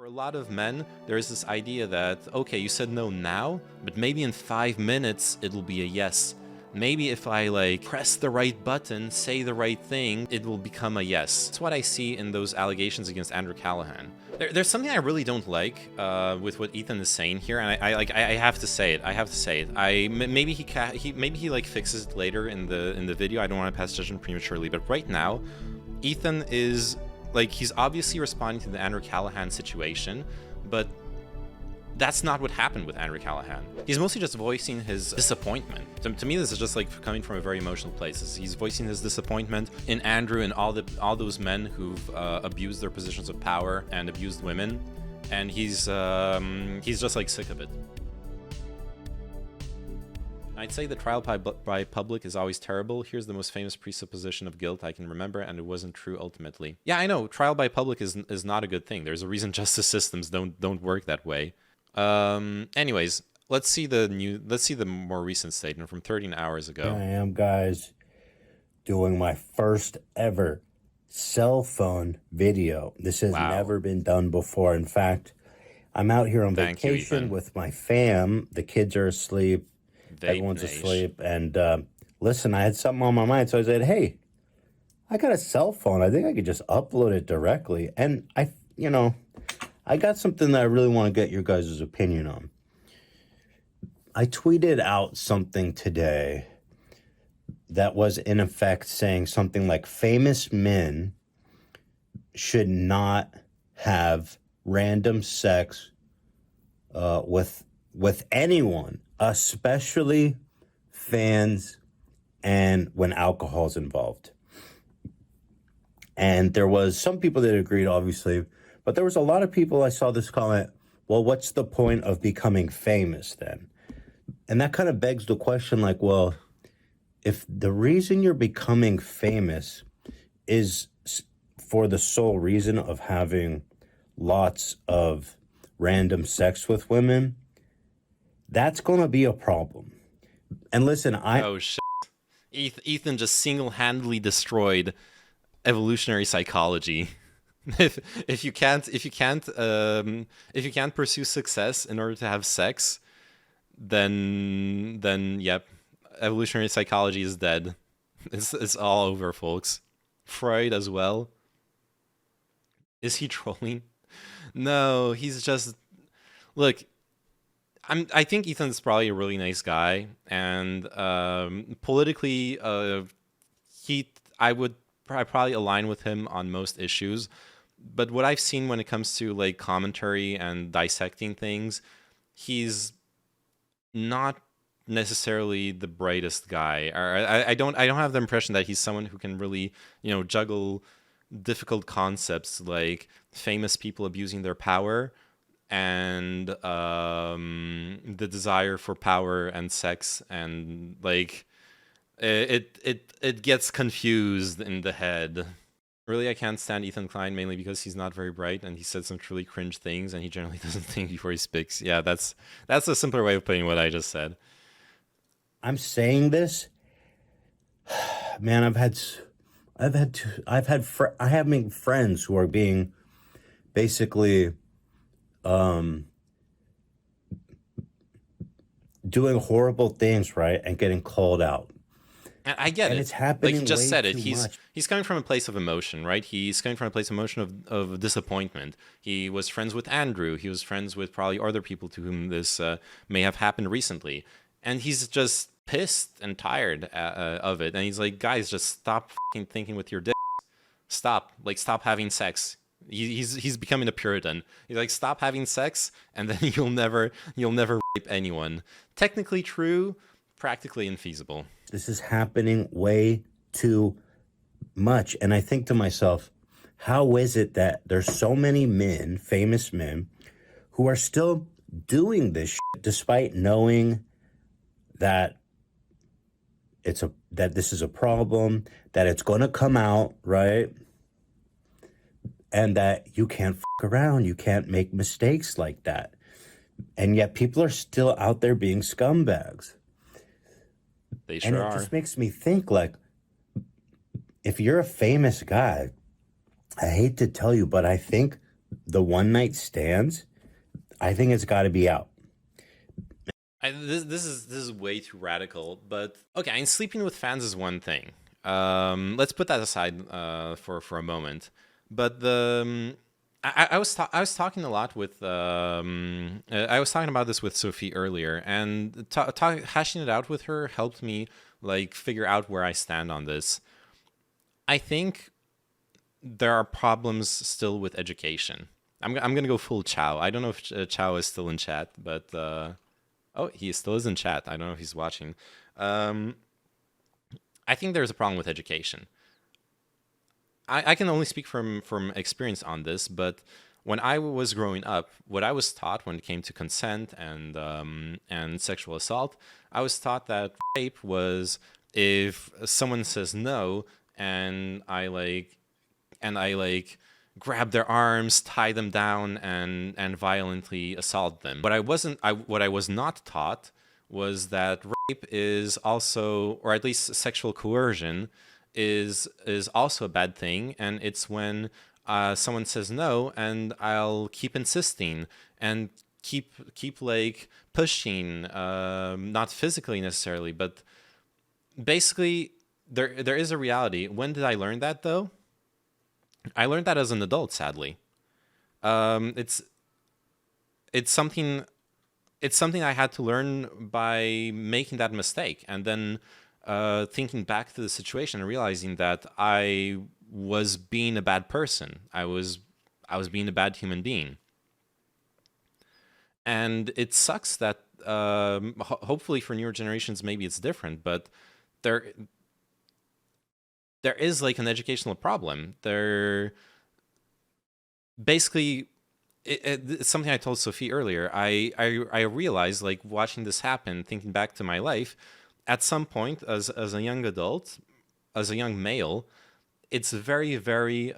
For a lot of men, there is this idea that, okay, you said no now, but maybe in 5 minutes it'll be a yes. Maybe if I like press the right button, say the right thing, it will become a yes. That's what I see in those allegations against Andrew Callaghan. There's something I really don't like with what Ethan is saying here, and I have to say it. Maybe he like fixes it later in the video. I don't want to pass judgment prematurely, but right now, Ethan is like, he's obviously responding to the Andrew Callaghan situation, but that's not what happened with Andrew Callaghan. He's mostly just voicing his disappointment. To me, this is just like coming from a very emotional place. He's voicing his disappointment in Andrew and all those men who've abused their positions of power and abused women, and he's just like sick of it. I'd say the trial by public is always terrible. Here's the most famous presupposition of guilt I can remember, and it wasn't true ultimately. Yeah, I know, trial by public is not a good thing. There's a reason justice systems don't work that way. Anyways, let's see the more recent statement from 13 hours ago. I am, guys, doing my first ever cell phone video. This has never been done before. In fact, I'm out here on vacation with my fam. The kids are asleep. Everyone's asleep. And listen, I had something on my mind, so I said, hey, I got a cell phone. I think I could just upload it directly. And I got something that I really want to get your guys' opinion on. I tweeted out something today that was in effect saying something like famous men should not have random sex with anyone, especially fans and when alcohol's involved. And there was some people that agreed, obviously, but there was a lot of people I saw this comment, well, what's the point of becoming famous then? And that kind of begs the question, like, well, if the reason you're becoming famous is for the sole reason of having lots of random sex with women, that's going to be a problem. And listen, Oh, shit. Ethan just single-handedly destroyed evolutionary psychology. If you can't pursue success in order to have sex, then yep, evolutionary psychology is dead. It's all over, folks. Freud as well. Is he trolling? No, he's just, look, I think Ethan's probably a really nice guy, and politically, I probably align with him on most issues. But what I've seen when it comes to like commentary and dissecting things, he's not necessarily the brightest guy. I don't have the impression that he's someone who can really, juggle difficult concepts like famous people abusing their power and the desire for power and sex, and like it gets confused in the head. Really, I can't stand Ethan Klein mainly because he's not very bright and he said some truly cringe things and he generally doesn't think before he speaks. Yeah, that's a simpler way of putting what I just said. I'm saying this, man. I have friends who are being basically doing horrible things, right, and getting called out. And I get it. It's happening. Like you just said it. Much. He's coming from a place of emotion, right? He's coming from a place of emotion of disappointment. He was friends with Andrew. He was friends with probably other people to whom this may have happened recently. And he's just pissed and tired of it. And he's like, guys, just stop fucking thinking with your dick. Stop having sex. He's becoming a Puritan. He's like, stop having sex, and then you'll never rape anyone. Technically true, practically infeasible. This is happening way too much. And I think to myself, how is it that there's so many men, famous men, who are still doing this shit despite knowing that that this is a problem, that it's going to come out, right? And that you can't fuck around, you can't make mistakes like that. And yet people are still out there being scumbags. They sure are. And it just makes me think, like, if you're a famous guy, I hate to tell you, but I think the one night stands, I think it's got to be out. This is way too radical, but okay. I mean, sleeping with fans is one thing. Let's put that aside for a moment. But I was talking a lot with I was talking about this with Sophie earlier, and hashing it out with her helped me like figure out where I stand on this. I think there are problems still with education. I'm gonna go full Chow. I don't know if Chow is still in chat, but oh, he still is in chat. I don't know if he's watching. I think there's a problem with education. I can only speak from experience on this, but when I was growing up, what I was taught when it came to consent and sexual assault, I was taught that rape was if someone says no and I grab their arms, tie them down, and violently assault them. What I was not taught was that rape is also, or at least sexual coercion, is also a bad thing, and it's when someone says no, and I'll keep insisting and keep like pushing, not physically necessarily, but basically there is a reality. When did I learn that though? I learned that as an adult, sadly. It's something I had to learn by making that mistake, and then thinking back to the situation and realizing that I was being a bad person. I was being a bad human being, and it sucks that hopefully for newer generations maybe it's different, but there is like an educational problem. Basically, it's something I told Sophie earlier. I realized, like, watching this happen, thinking back to my life, at some point as a young adult, as a young male, it's very very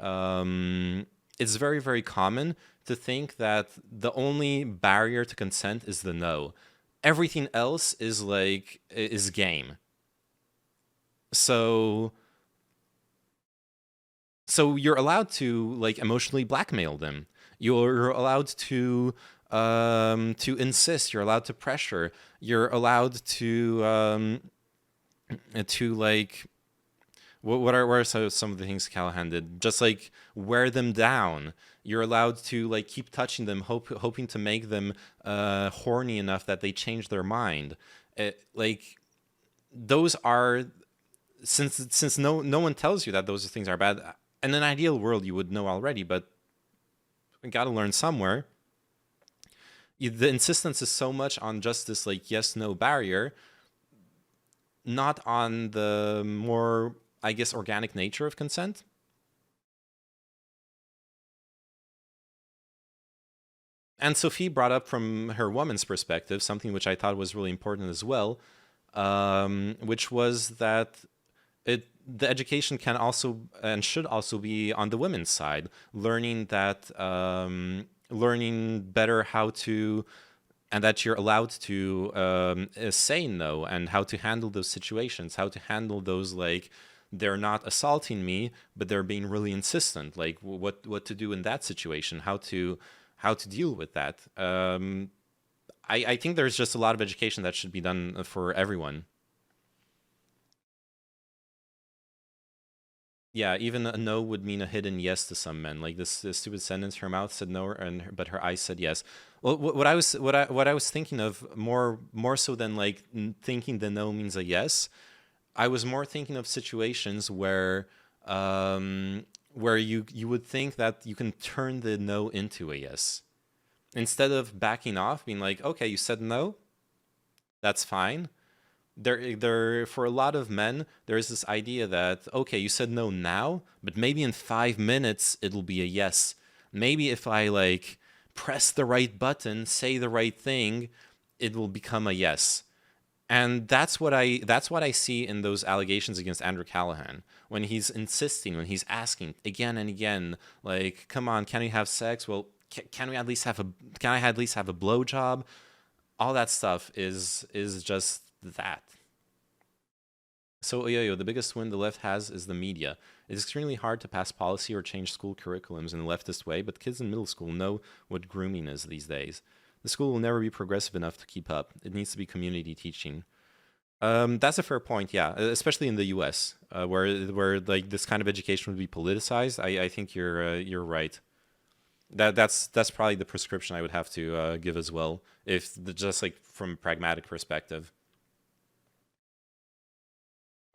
common to think that the only barrier to consent is the no. Everything else is game. So you're allowed to like emotionally blackmail them. You're allowed to insist. You're allowed to pressure. You're allowed to like what are some of the things Callaghan did? Just like wear them down. You're allowed to like keep touching them, hoping to make them horny enough that they change their mind. Like those are, since no one tells you that those things are bad. In an ideal world, you would know already, but you got to learn somewhere. The insistence is so much on just this like yes/no barrier, not on the more, I guess, organic nature of consent. And Sophie brought up from her woman's perspective something which I thought was really important as well, which was that the education can also and should also be on the women's side, learning that learning better how to, and that you're allowed to say no, and how to handle those situations, how to handle those, like, they're not assaulting me, but they're being really insistent, like what to do in that situation, how to deal with that. I think there's just a lot of education that should be done for everyone. Yeah, even a no would mean a hidden yes to some men. Like this stupid sentence: her mouth said no, but her eyes said yes. Well, what I was thinking of more so than like thinking the no means a yes, I was more thinking of situations where you would think that you can turn the no into a yes, instead of backing off, being like, okay, you said no, that's fine. There for a lot of men, there is this idea that, okay, you said no now, but maybe in 5 minutes it'll be a yes. Maybe if I like press the right button, say the right thing, it will become a yes. And that's what I see in those allegations against Andrew Callaghan, when he's insisting, when he's asking again and again, like, come on, can we have sex? Well, can I at least have a blowjob? All that stuff is just that. So Oyoyo, the biggest win the left has is the media. It's extremely hard to pass policy or change school curriculums in a leftist way, but kids in middle school know what grooming is these days. The school will never be progressive enough to keep up. It needs to be community teaching. That's a fair point, yeah, especially in the U.S., where like this kind of education would be politicized. I think you're right. That's probably the prescription I would have to give as well, just like from a pragmatic perspective.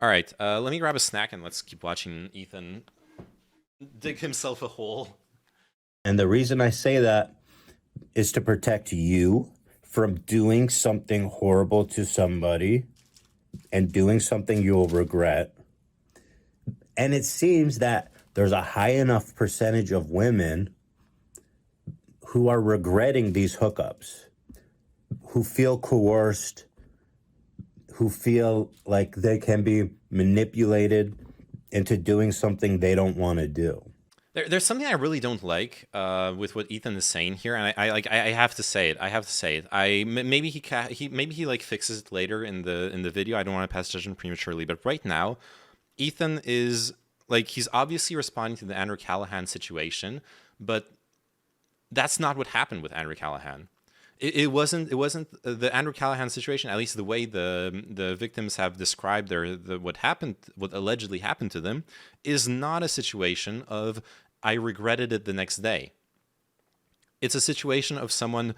All right, let me grab a snack and let's keep watching Ethan dig himself a hole. And the reason I say that is to protect you from doing something horrible to somebody and doing something you'll regret. And it seems that there's a high enough percentage of women who are regretting these hookups, who feel coerced, who feel like they can be manipulated into doing something they don't want to do. There's something I really don't like with what Ethan is saying here, and I have to say it. Maybe he like fixes it later in the video. I don't want to pass judgment prematurely, but right now, Ethan is like, he's obviously responding to the Andrew Callaghan situation, but that's not what happened with Andrew Callaghan. It wasn't the Andrew Callaghan situation, at least the way the victims have described what allegedly happened to them, is not a situation of I regretted it the next day. It's a situation of someone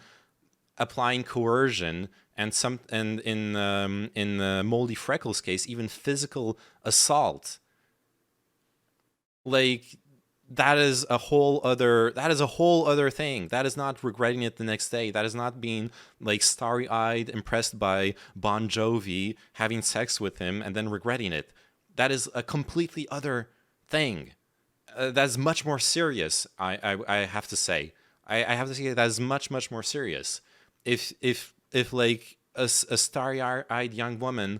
applying coercion and in Moldy Freckles' case, even physical assault. Like, that is a whole other thing. That is not regretting it the next day. That is not being like starry-eyed, impressed by Bon Jovi, having sex with him, and then regretting it. That is a completely other thing. That's much more serious, I have to say. I have to say that is much, much more serious. If like a starry-eyed young woman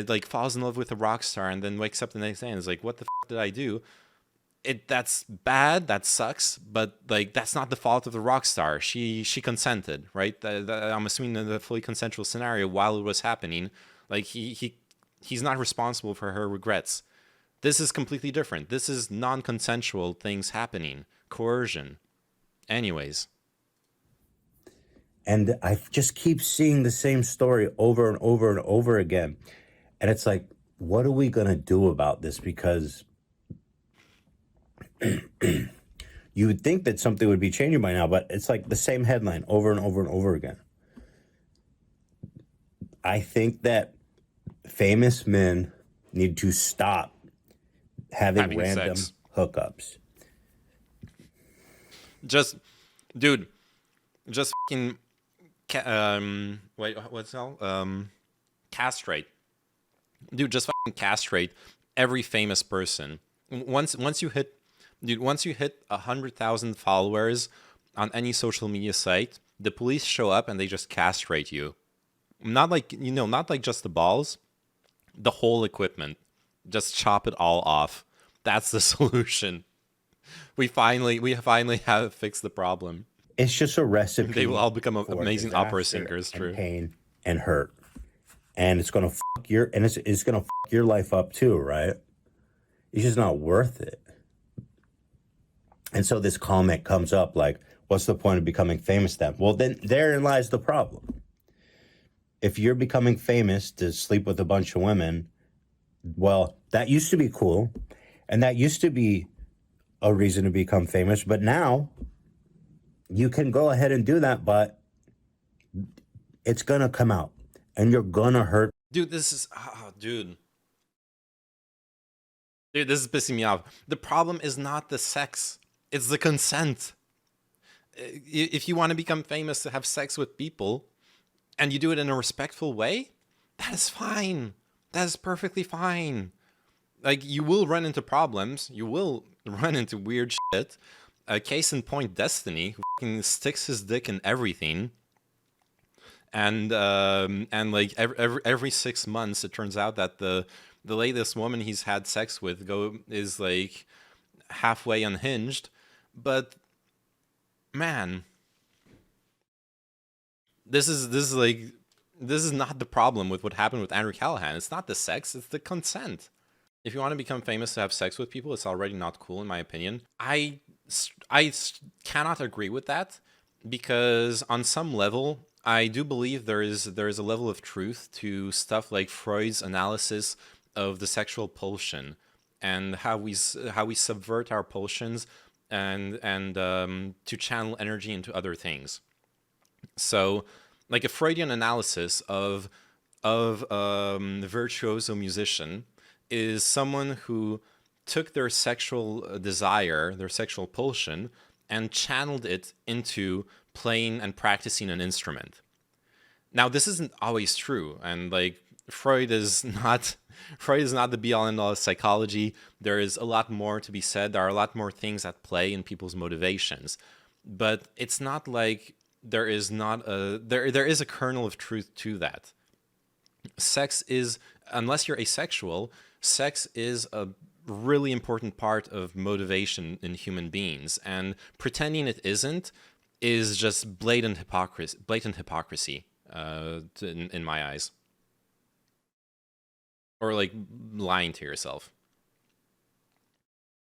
like falls in love with a rock star and then wakes up the next day and is like, what the f did I do? That's bad, that sucks, but like, that's not the fault of the rock star. She consented, right? I'm assuming in the fully consensual scenario while it was happening, like he's not responsible for her regrets. This is completely different. This is non-consensual things happening, coercion. Anyways. And I just keep seeing the same story over and over and over again. And it's like, what are we going to do about this? Because you would think that something would be changing by now, but it's like the same headline over and over and over again. I think that famous men need to stop having random sex hookups. Just fucking what's it called? Castrate. Dude, just fucking castrate every famous person. Once you hit 100,000 followers on any social media site, the police show up and they just castrate you. Not like just the balls, the whole equipment. Just chop it all off. That's the solution. We finally have fixed the problem. It's just a recipe. They will all become amazing opera singers, true. Pain and hurt. And it's gonna fuck your life up too, right? It's just not worth it. And so this comment comes up like, what's the point of becoming famous then? Well, then therein lies the problem. If you're becoming famous to sleep with a bunch of women, well, that used to be cool. And that used to be a reason to become famous. But now you can go ahead and do that, but it's going to come out and you're going to hurt. Dude, this is, dude, this is pissing me off. The problem is not the sex. It's the consent. If you want to become famous to have sex with people and you do it in a respectful way, that is fine. That is perfectly fine. Like, you will run into problems. You will run into weird shit. Case in point, Destiny, who fucking sticks his dick in everything. And like every 6 months, it turns out that the latest woman he's had sex with is like halfway unhinged. But man, this is not the problem with what happened with Andrew Callaghan. It's not the sex, it's the consent. If you want to become famous to have sex with people, it's already not cool, in my opinion. I cannot agree with that, because on some level, I do believe there is a level of truth to stuff like Freud's analysis of the sexual pulsion and how we subvert our pulsions and to channel energy into other things. So, like a Freudian analysis of the virtuoso musician is someone who took their sexual desire, their sexual pulsion, and channeled it into playing and practicing an instrument. Now, this isn't always true, and like Freud is not the be all end all of psychology. There is a lot more to be said. There are a lot more things at play in people's motivations, but it's not like there is a kernel of truth to that. Sex is, unless you're asexual, sex is a really important part of motivation in human beings, and pretending it isn't is just blatant hypocrisy in my eyes, or like lying to yourself.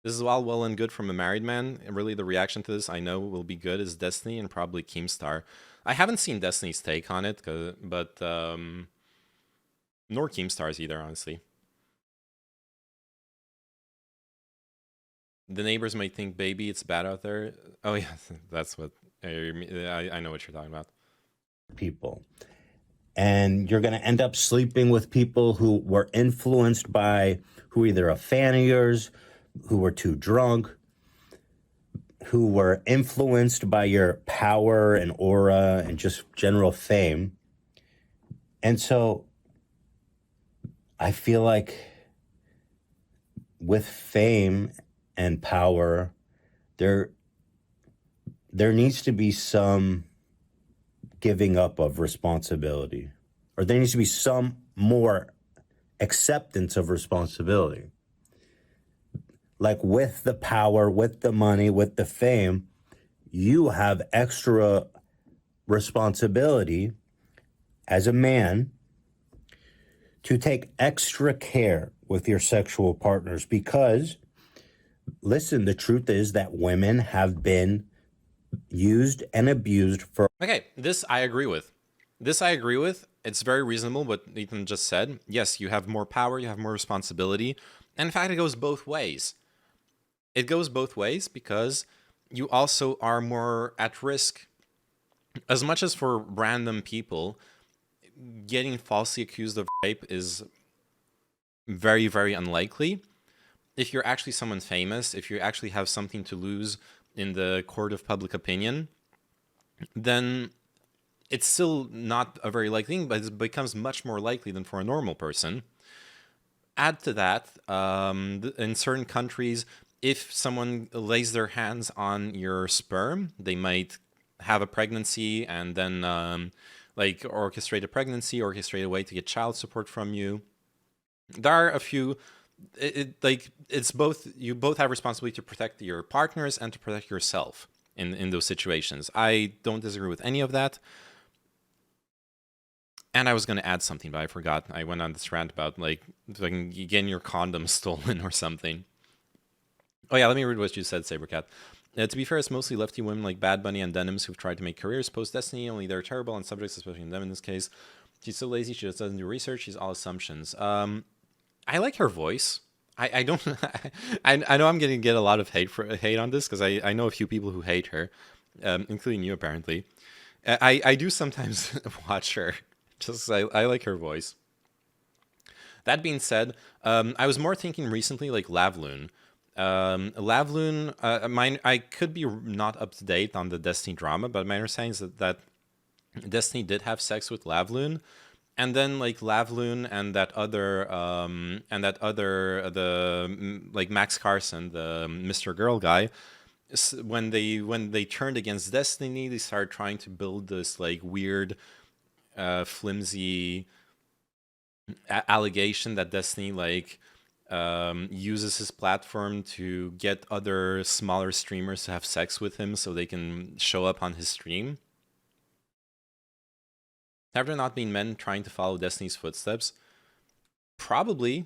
This is all well and good from a married man. And really, the reaction to this I know will be good is Destiny and probably Keemstar. I haven't seen Destiny's take on it, but nor Keemstar's either, honestly. The neighbors might think, baby, it's bad out there. Oh, yeah, that's what I know what you're talking about. People. And you're going to end up sleeping with people who were influenced by, who either a fan of yours, who were too drunk, who were influenced by your power and aura and just general fame. And so I feel like with fame and power, there needs to be some giving up of responsibility, or there needs to be some more acceptance of responsibility. Like with the power, with the money, with the fame, you have extra responsibility as a man to take extra care with your sexual partners, because, listen, the truth is that women have been used and abused for... Okay, this I agree with. It's very reasonable what Ethan just said. Yes, you have more power, you have more responsibility. And in fact, it goes both ways. It goes both ways because you also are more at risk. As much as for random people, getting falsely accused of rape is very, very unlikely. If you're actually someone famous, if you actually have something to lose in the court of public opinion, then it's still not a very likely thing, but it becomes much more likely than for a normal person. Add to that, in certain countries, if someone lays their hands on your sperm, they might have a pregnancy and then like orchestrate a pregnancy, orchestrate a way to get child support from you. There are a few, it's both, you both have responsibility to protect your partners and to protect yourself in those situations. I don't disagree with any of that. And I was going to add something, but I forgot. I went on this rant about like getting your condom stolen or something. Oh yeah, let me read what you said, Sabercat. To be fair, it's mostly lefty women like Bad Bunny and Denims who've tried to make careers post-Destiny, only they're terrible on subjects, especially in them in this case. She's so lazy, she just doesn't do research, she's all assumptions. I like her voice. I don't... I know I'm going to get a lot of hate on this, because I know a few people who hate her, including you apparently. I do sometimes watch her, just I like her voice. That being said, I was more thinking recently like Lavloon. Lavloon, I could be not up to date on the Destiny drama, but my understanding is that Destiny did have sex with Lavloon, and then like Lavloon and that other like Max Carson, the Mr. Girl guy, when they turned against Destiny, they started trying to build this like weird, flimsy allegation that Destiny like uses his platform to get other smaller streamers to have sex with him so they can show up on his stream. Have there not been men trying to follow Destiny's footsteps? Probably.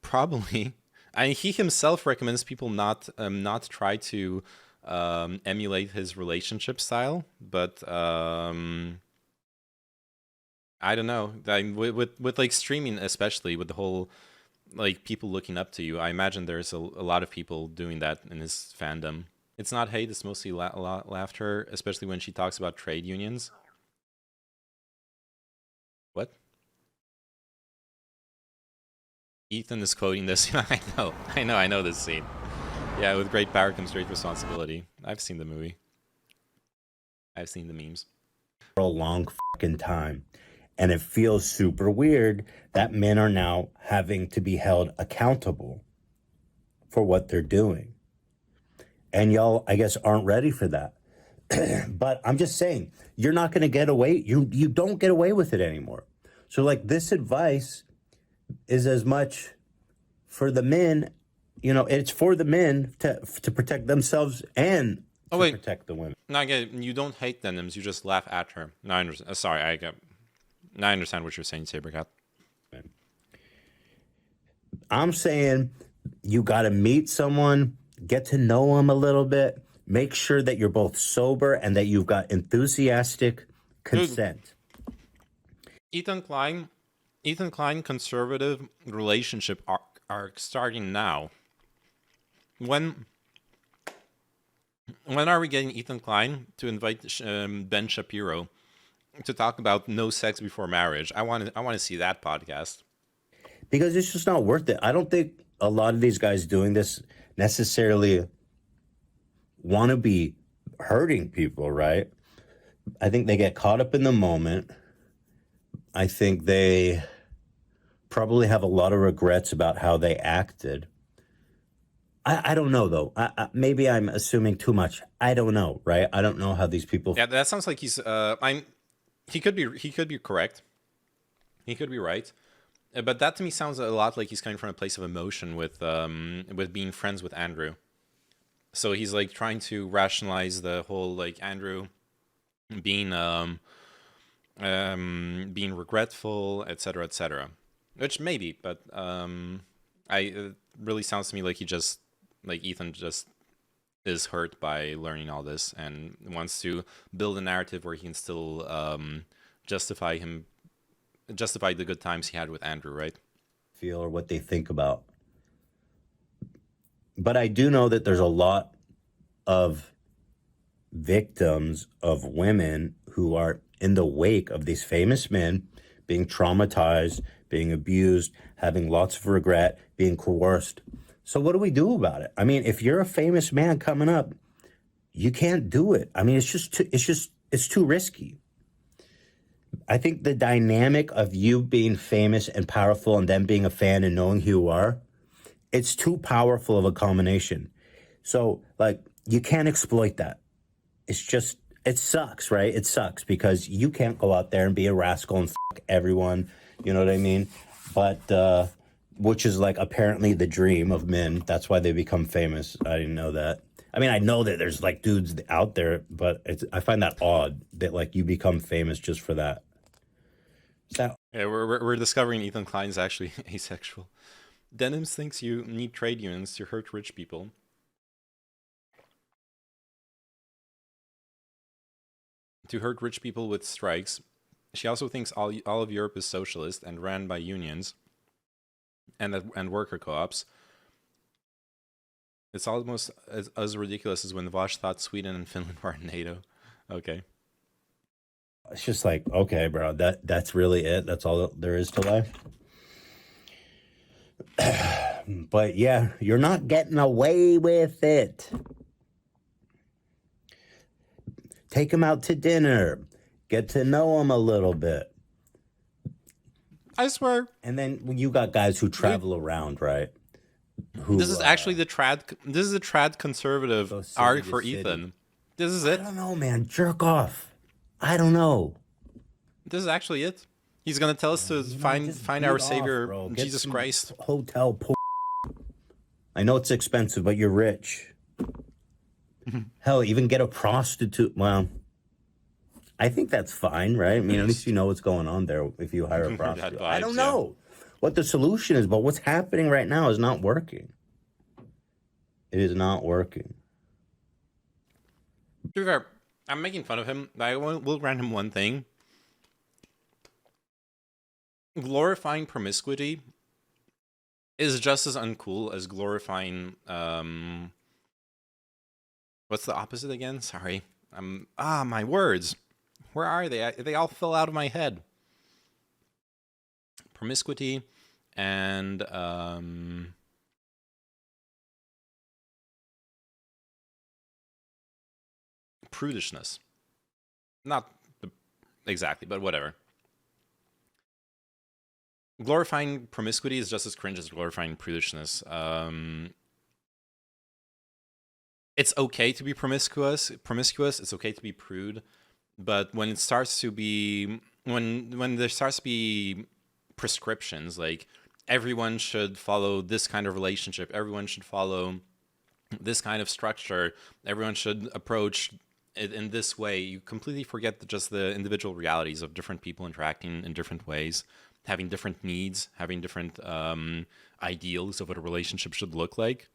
Probably. He himself recommends people not try to emulate his relationship style, but I don't know. With like streaming, especially with the whole like people looking up to you, I imagine there's a lot of people doing that in his fandom. It's not hate; it's mostly laughter, especially when she talks about trade unions. What? Ethan is quoting this. I know this scene. Yeah, with great power comes great responsibility. I've seen the movie. I've seen the memes. For a long fucking time. And it feels super weird that men are now having to be held accountable for what they're doing. And y'all, I guess, aren't ready for that. But I'm just saying, you're not going to get away. You don't get away with it anymore. So like this advice is as much for the men, you know, it's for the men to protect themselves and to protect the women. No, again, you don't hate denims, you just laugh at her. No, I understand. Sorry, I understand what you're saying, Sabercat. I'm saying you got to meet someone, get to know them a little bit, make sure that you're both sober and that you've got enthusiastic consent. Dude, Ethan Klein conservative relationship arc starting now. When are we getting Ethan Klein to invite Ben Shapiro to talk about no sex before marriage? I want to see that podcast. Because it's just not worth it. I don't think a lot of these guys doing this necessarily want to be hurting people, right? I think they get caught up in the moment. I think they probably have a lot of regrets about how they acted. I don't know, though. Maybe I'm assuming too much. I don't know, right? I don't know how these people... Yeah, that sounds like he's... He could be correct. He could be right. But that to me sounds a lot like he's coming from a place of emotion with being friends with Andrew. So he's like trying to rationalize the whole like Andrew being being regretful, etc., etc. Which maybe, but it really sounds to me like Ethan just is hurt by learning all this and wants to build a narrative where he can still justify the good times he had with Andrew, right? Feel or what they think about. But I do know that there's a lot of victims of women who are in the wake of these famous men being traumatized, being abused, having lots of regret, being coerced. So what do we do about it? I mean, if you're a famous man coming up, you can't do it. I mean, it's too risky. I think the dynamic of you being famous and powerful and then being a fan and knowing who you are, it's too powerful of a combination. So, like, you can't exploit that. It's just, it sucks, right? It sucks because you can't go out there and be a rascal and fuck everyone. You know what I mean? But, which is like apparently the dream of men. That's why they become famous. I didn't know that. I mean, I know that there's like dudes out there, but I find that odd that like you become famous just for that. Yeah, we're discovering Ethan Klein's actually asexual. Denims thinks you need trade unions to hurt rich people. To hurt rich people with strikes. She also thinks all of Europe is socialist and ran by unions and worker co-ops. It's almost as ridiculous as when Vosh thought Sweden and Finland were in NATO. Okay. It's just like, okay, bro, that's really it. That's all there is to life. But yeah, you're not getting away with it. Take them out to dinner. Get to know them a little bit. I swear. And then when you got guys who travel around, right? This is actually the trad conservative arc for Ethan. This is it. I don't know, man. Jerk off. I don't know. This is actually it. He's gonna tell us to find our savior, Jesus Christ. Hotel. I know it's expensive, but you're rich. Hell, even get a prostitute. Well, I think that's fine, right? I mean, at least you know what's going on there if you hire a prostitute. I don't know. what the solution is, but what's happening right now is not working. It is not working. To be fair, I'm making fun of him. I will grant him one thing. Glorifying promiscuity is just as uncool as glorifying, what's the opposite again? Sorry. My words. Where are they? They all fell out of my head. Promiscuity and, prudishness. Not exactly, but whatever. Glorifying promiscuity is just as cringe as glorifying prudishness. It's okay to be promiscuous. It's okay to be prude, but when it starts to be when there starts to be prescriptions, like everyone should follow this kind of relationship, everyone should follow this kind of structure, everyone should approach it in this way, you completely forget just the individual realities of different people interacting in different ways, having different needs, having different ideals of what a relationship should look like.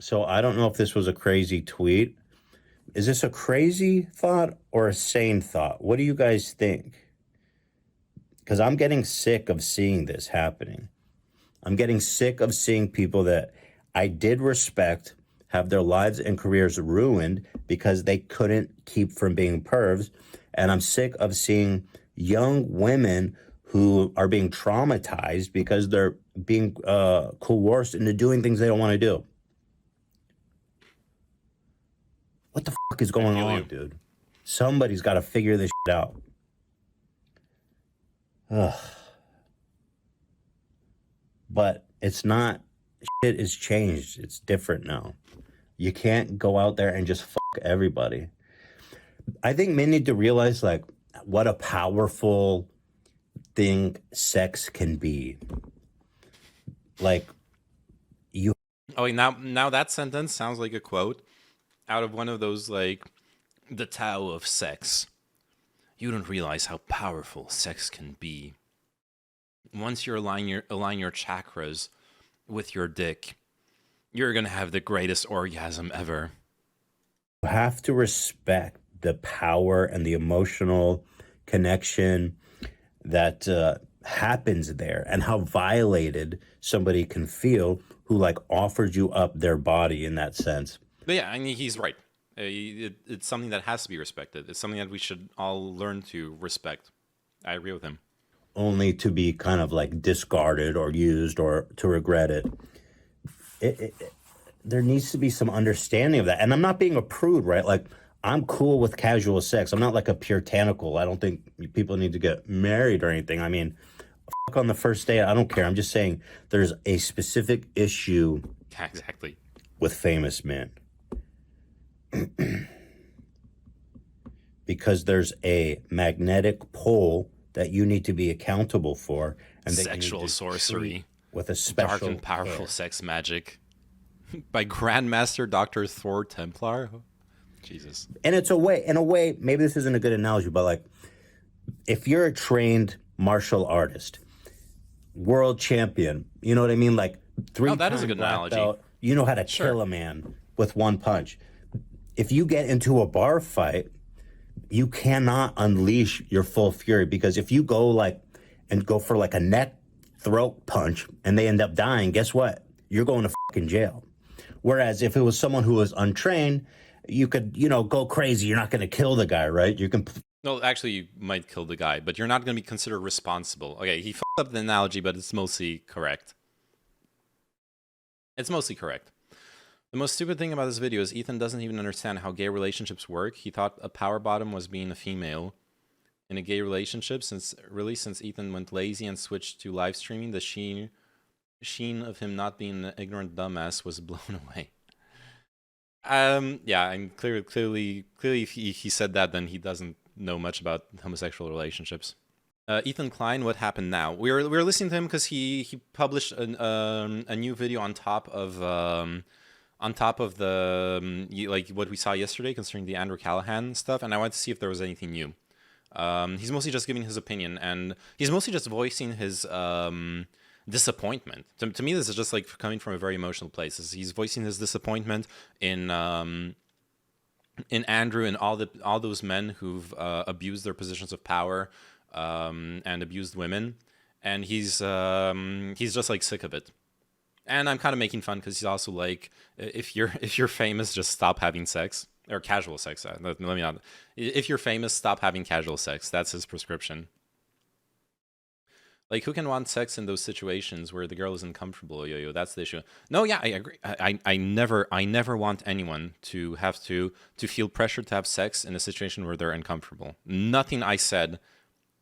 So I don't know if this was a crazy tweet. Is this a crazy thought or a sane thought? What do you guys think? Because I'm getting sick of seeing this happening. I'm getting sick of seeing people that I did respect have their lives and careers ruined because they couldn't keep from being pervs. And I'm sick of seeing young women who are being traumatized because they're being coerced into doing things they don't want to do. What the fuck is going on, dude? Somebody's got to figure this shit out. Ugh. But it's not, shit is changed. It's different now. You can't go out there and just fuck everybody. I think men need to realize, like, what a powerful thing sex can be. Like, you... Oh, now that sentence sounds like a quote out of one of those, like, the Tao of sex. You don't realize how powerful sex can be. Once you align your chakras with your dick, you're gonna have the greatest orgasm ever. You have to respect the power and the emotional connection that happens there, and how violated somebody can feel who, like, offered you up their body in that sense. But yeah, I mean, he's right. It's something that has to be respected. It's something that we should all learn to respect. I agree with him. Only to be kind of like discarded or used or to regret it. There needs to be some understanding of that. And I'm not being a prude, right? Like, I'm cool with casual sex. I'm not like a puritanical. I don't think people need to get married or anything. I mean, fuck on the first date, I don't care. I'm just saying there's a specific issue. Yeah, exactly. With famous men. Because there's a magnetic pull that you need to be accountable for, and sexual sorcery with a special dark and powerful sex magic by Grandmaster Dr. Thor Templar. Jesus. And it's in a way, maybe this isn't a good analogy, but like, if you're a trained martial artist, world champion, you know what I mean? Like, that is a good analogy. Belt, you know how to kill a man with one punch. If you get into a bar fight, you cannot unleash your full fury, because if you go for like a neck throat punch and they end up dying, guess what? You're going to fucking jail. Whereas if it was someone who was untrained, you could, go crazy. You're not going to kill the guy, right? You can. No, actually, you might kill the guy, but you're not going to be considered responsible. Okay, he fucked up the analogy, but it's mostly correct. It's mostly correct. The most stupid thing about this video is Ethan doesn't even understand how gay relationships work. He thought a power bottom was being a female. In a gay relationship, since Ethan went lazy and switched to live streaming, the sheen of him not being an ignorant dumbass was blown away. Yeah, and clearly, if he said that, then he doesn't know much about homosexual relationships. Ethan Klein, what happened now? We were listening to him because he published a new video on top of the like what we saw yesterday concerning the Andrew Callaghan stuff, and I wanted to see if there was anything new. He's mostly just giving his opinion, and he's mostly just voicing his disappointment. To me, this is just like coming from a very emotional place. He's voicing his disappointment in Andrew and all those men who've abused their positions of power and abused women, and he's just like sick of it. And I'm kind of making fun because he's also like, if you're famous, just stop having sex or casual sex. Let me not. If you're famous, stop having casual sex. That's his prescription. Like, who can want sex in those situations where the girl is uncomfortable? Oyoyo, that's the issue. No, yeah, I agree. I never want anyone to have to feel pressure to have sex in a situation where they're uncomfortable. Nothing I said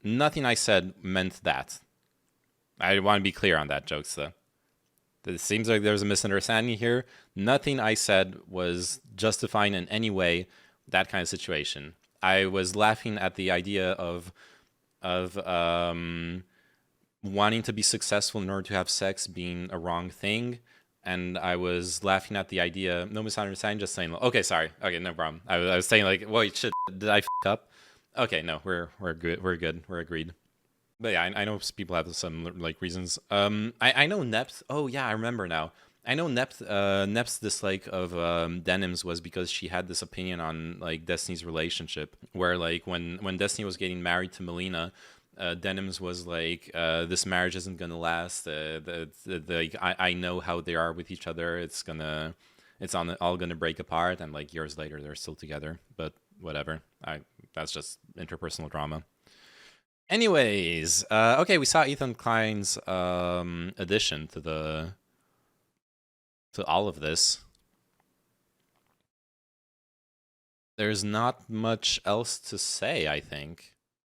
meant that. I want to be clear on that, jokes though. It seems like there's a misunderstanding here. Nothing I said was justifying in any way that kind of situation. I was laughing at the idea of wanting to be successful in order to have sex being a wrong thing, and I was laughing at the idea. No misunderstanding, just saying. Okay, sorry. Okay, no problem. I was saying like, wait, shit, did I f up? Okay, no, we're good. We're good. We're agreed. But yeah, I know people have some like reasons. I know Nep's. Oh yeah, I remember now. I know Nep's dislike of Denims was because she had this opinion on like Destiny's relationship, where like when Destiny was getting married to Melina, Denims was like, this marriage isn't gonna last. I know how they are with each other. It's all gonna break apart, and like years later they're still together. But whatever. That's just interpersonal drama. Anyways, okay, we saw Ethan Klein's addition to all of this. There's not much else to say, I think.